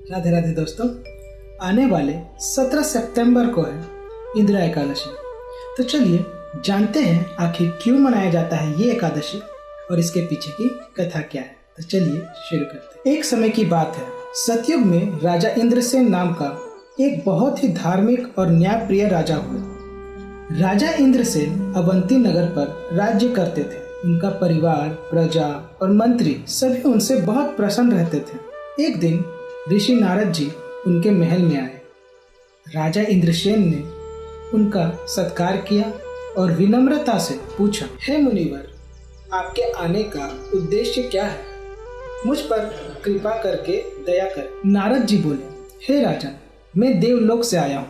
राधे राधे दोस्तों, आने वाले 17 सितंबर को है इंदिरा एकादशी। तो चलिए जानते हैं आखिर क्यों मनाया जाता है ये एकादशी और इसके पीछे की कथा क्या है। तो चलिए शुरू करते हैं। एक समय की बात है, सतयुग में राजा इंद्रसेन नाम का एक बहुत ही धार्मिक और न्यायप्रिय राजा हुए। राजा इंद्रसेन अवंती नगर पर राज्य करते थे। उनका परिवार, प्रजा और मंत्री सभी उनसे बहुत प्रसन्न रहते थे। एक दिन ऋषि नारद जी उनके महल में आए। राजा इंद्रसेन ने उनका सत्कार किया और विनम्रता से पूछा, हे मुनिवर, आपके आने का उद्देश्य क्या है? मुझ पर कृपा करके दया कर। नारद जी बोले, हे राजन, मैं देवलोक से आया हूँ।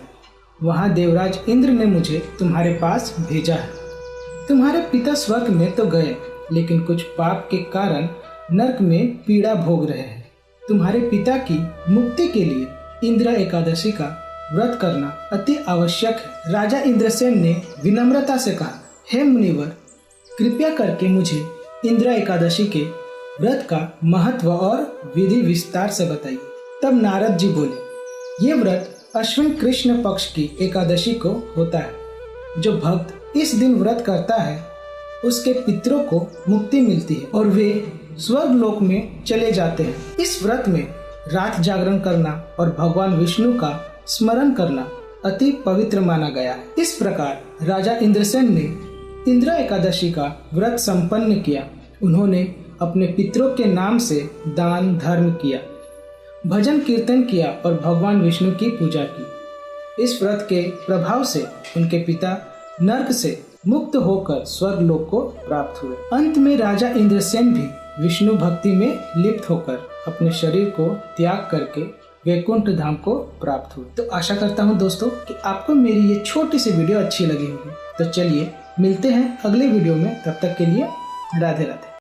वहाँ देवराज इंद्र ने मुझे तुम्हारे पास भेजा है। तुम्हारे पिता स्वर्ग में तो गए, लेकिन कुछ पाप के कारण नरक में पीड़ा भोग रहे हैं। तुम्हारे पिता की मुक्ति के लिए इंदिरा एकादशी का व्रत करना अति आवश्यक है। राजा इंद्रसेन ने विनम्रता से कहा, हे मुनिवर, कृपया करके मुझे इंदिरा एकादशी के व्रत का महत्व और विधि विस्तार से बताइए। तब नारद जी बोले, ये व्रत अश्विन कृष्ण पक्ष की एकादशी को होता है। जो भक्त इस दिन व्रत करता है उसके पितरों को मुक्ति मिलती है और वे स्वर्ग लोक में चले जाते हैं। इस व्रत में रात जागरण करना और भगवान विष्णु का स्मरण करना अति पवित्र माना गया है। इस प्रकार राजा इंद्रसेन ने इंदिरा एकादशी का व्रत संपन्न किया। उन्होंने अपने पितरों के नाम से दान धर्म किया, भजन कीर्तन किया और भगवान विष्णु की पूजा की। इस व्रत के प्रभाव से उनके पिता नरक से मुक्त होकर स्वर्ग लोक को प्राप्त हुए। अंत में राजा इंद्रसेन भी विष्णु भक्ति में लिप्त होकर अपने शरीर को त्याग करके वैकुंठ धाम को प्राप्त हुए। तो आशा करता हूँ दोस्तों कि आपको मेरी ये छोटी सी वीडियो अच्छी लगी होगी। तो चलिए मिलते हैं अगले वीडियो में, तब तक के लिए राधे राधे।